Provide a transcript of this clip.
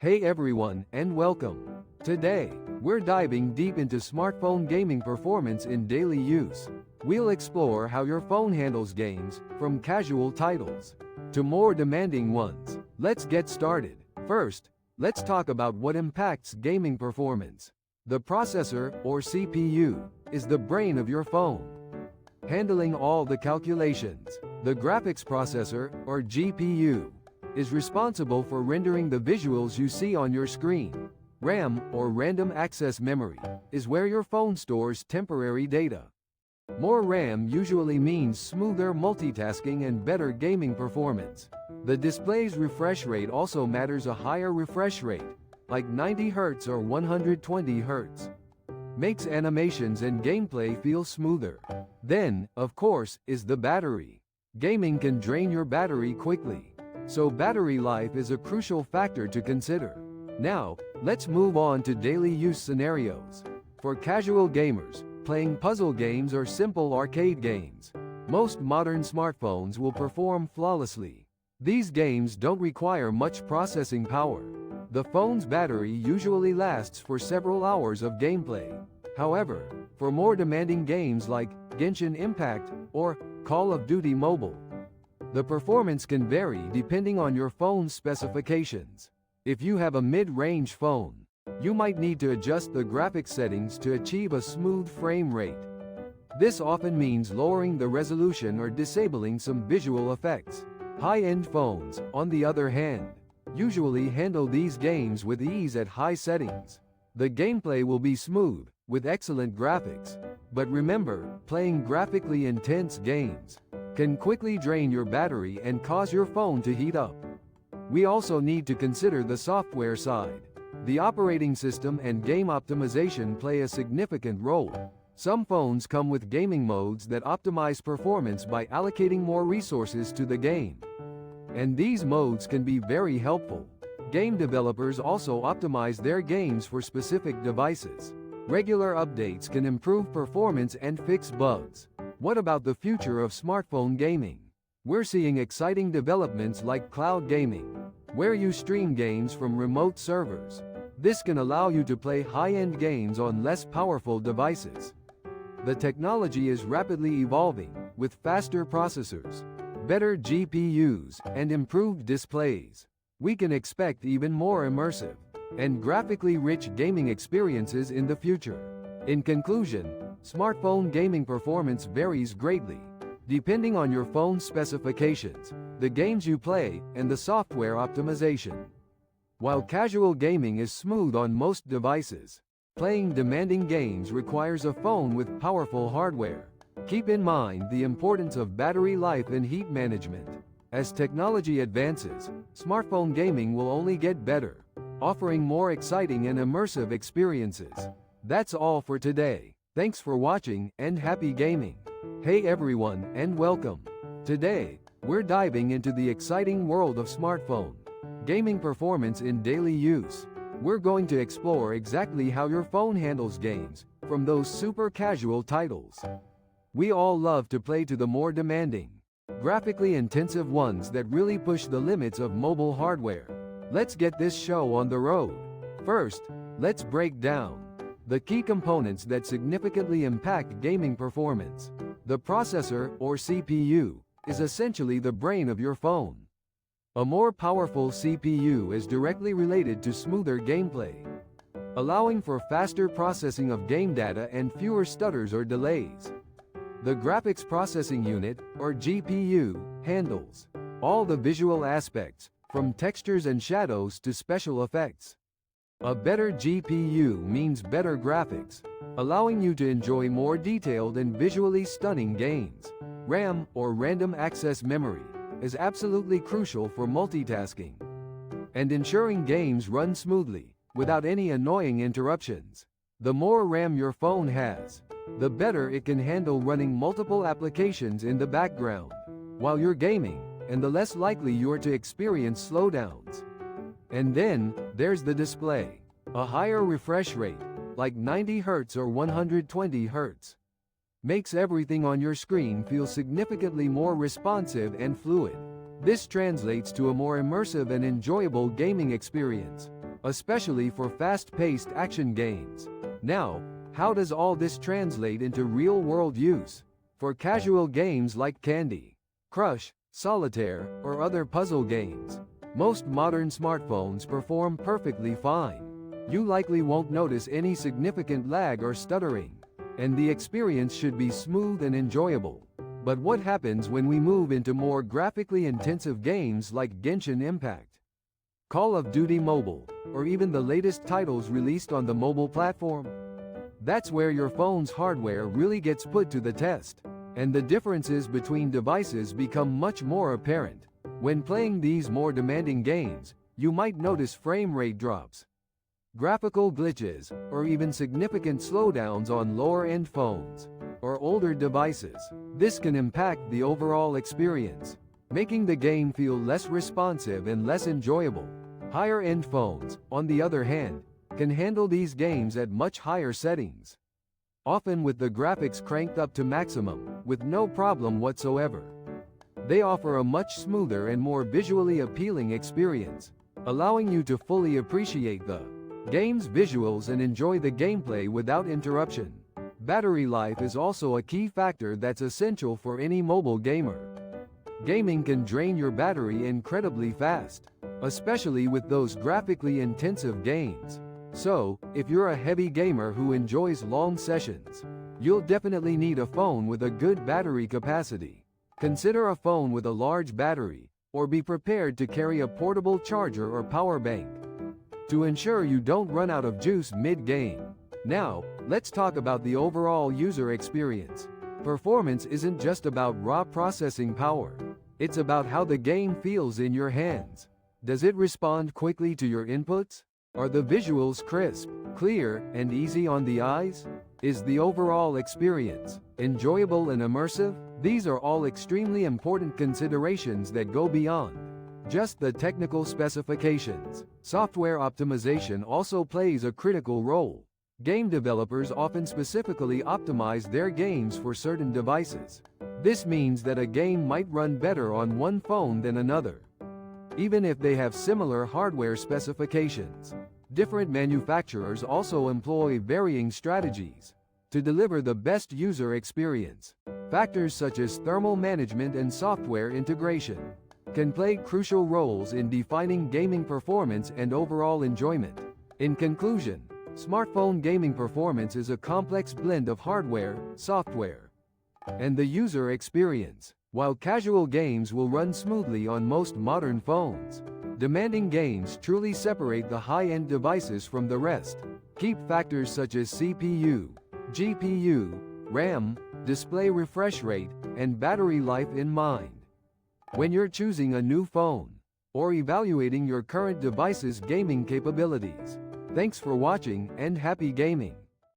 Hey everyone, and welcome. Today, we're diving deep into smartphone gaming performance in daily use. We'll explore how your phone handles games, from casual titles to more demanding ones. Let's get started. First, let's talk about what impacts gaming performance. The processor, or CPU, is the brain of your phone, handling all the calculations. The graphics processor, or GPU, is responsible for rendering the visuals you see on your screen. RAM, or random access memory, is where your phone stores temporary data. More RAM usually means smoother multitasking and better gaming performance. The display's refresh rate also matters. A higher refresh rate, like 90 Hz or 120 Hz, makes animations and gameplay feel smoother. Then, of course, is the battery. Gaming can drain your battery quickly, so battery life is a crucial factor to consider. Now, let's move on to daily use scenarios. For casual gamers, playing puzzle games or simple arcade games, most modern smartphones will perform flawlessly. These games don't require much processing power. The phone's battery usually lasts for several hours of gameplay. However, for more demanding games like Genshin Impact or Call of Duty Mobile, the performance can vary depending on your phone's specifications. If you have a mid-range phone, you might need to adjust the graphics settings to achieve a smooth frame rate. This often means lowering the resolution or disabling some visual effects. High-end phones, on the other hand, usually handle these games with ease at high settings. The gameplay will be smooth, with excellent graphics. But remember, playing graphically intense games can quickly drain your battery and cause your phone to heat up. We also need to consider the software side. The operating system and game optimization play a significant role. Some phones come with gaming modes that optimize performance by allocating more resources to the game, and these modes can be very helpful. Game developers also optimize their games for specific devices. Regular updates can improve performance and fix bugs. What about the future of smartphone gaming? We're seeing exciting developments like cloud gaming, where you stream games from remote servers. This can allow you to play high-end games on less powerful devices. The technology is rapidly evolving, with faster processors, better GPUs, and improved displays. We can expect even more immersive and graphically rich gaming experiences in the future. In conclusion, smartphone gaming performance varies greatly, depending on your phone's specifications, the games you play, and the software optimization. While casual gaming is smooth on most devices, playing demanding games requires a phone with powerful hardware. Keep in mind the importance of battery life and heat management. As technology advances, smartphone gaming will only get better, offering more exciting and immersive experiences. That's all for today. Thanks for watching, and happy gaming. Hey everyone, and welcome. Today, we're diving into the exciting world of smartphone gaming performance in daily use. We're going to explore exactly how your phone handles games, from those super casual titles we all love to play to the more demanding, graphically intensive ones that really push the limits of mobile hardware. Let's get this show on the road. First, let's break down the key components that significantly impact gaming performance. The processor, or CPU, is essentially the brain of your phone. A more powerful CPU is directly related to smoother gameplay, allowing for faster processing of game data and fewer stutters or delays. The graphics processing unit, or GPU, handles all the visual aspects, from textures and shadows to special effects. A better GPU means better graphics, allowing you to enjoy more detailed and visually stunning games. RAM, or random access memory, is absolutely crucial for multitasking and ensuring games run smoothly, without any annoying interruptions. The more RAM your phone has, the better it can handle running multiple applications in the background while you're gaming, and the less likely you are to experience slowdowns. And then, there's the display. A higher refresh rate, like 90 Hz or 120 Hz, makes everything on your screen feel significantly more responsive and fluid. This translates to a more immersive and enjoyable gaming experience. especially for fast-paced action games. Now, how does all this translate into real-world use? For casual games like Candy Crush, Solitaire, or other puzzle games, most modern smartphones perform perfectly fine. You likely won't notice any significant lag or stuttering, and the experience should be smooth and enjoyable. But what happens when we move into more graphically intensive games like Genshin Impact, Call of Duty Mobile, or even the latest titles released on the mobile platform? That's where your phone's hardware really gets put to the test, and the differences between devices become much more apparent. When playing these more demanding games, you might notice frame rate drops, graphical glitches, or even significant slowdowns on lower-end phones or older devices. This can impact the overall experience, making the game feel less responsive and less enjoyable. Higher-end phones, on the other hand, can handle these games at much higher settings, often with the graphics cranked up to maximum, with no problem whatsoever. They offer a much smoother and more visually appealing experience, allowing you to fully appreciate the game's visuals and enjoy the gameplay without interruption. Battery life is also a key factor that's essential for any mobile gamer. Gaming can drain your battery incredibly fast, especially with those graphically intensive games. So, if you're a heavy gamer who enjoys long sessions, you'll definitely need a phone with a good battery capacity. Consider a phone with a large battery, or be prepared to carry a portable charger or power bank to ensure you don't run out of juice mid-game. Now, let's talk about the overall user experience. Performance isn't just about raw processing power. It's about how the game feels in your hands. Does it respond quickly to your inputs? Are the visuals crisp, clear, and easy on the eyes? Is the overall experience enjoyable and immersive? These are all extremely important considerations that go beyond just the technical specifications. Software optimization also plays a critical role. Game developers often specifically optimize their games for certain devices. This means that a game might run better on one phone than another, even if they have similar hardware specifications. Different manufacturers also employ varying strategies to deliver the best user experience. Factors such as thermal management and software integration can play crucial roles in defining gaming performance and overall enjoyment. In conclusion, smartphone gaming performance is a complex blend of hardware, software, and the user experience. While casual games will run smoothly on most modern phones, demanding games truly separate the high-end devices from the rest. Keep factors such as CPU, GPU, RAM, display refresh rate, and battery life in mind when you're choosing a new phone or evaluating your current device's gaming capabilities. Thanks for watching, and happy gaming!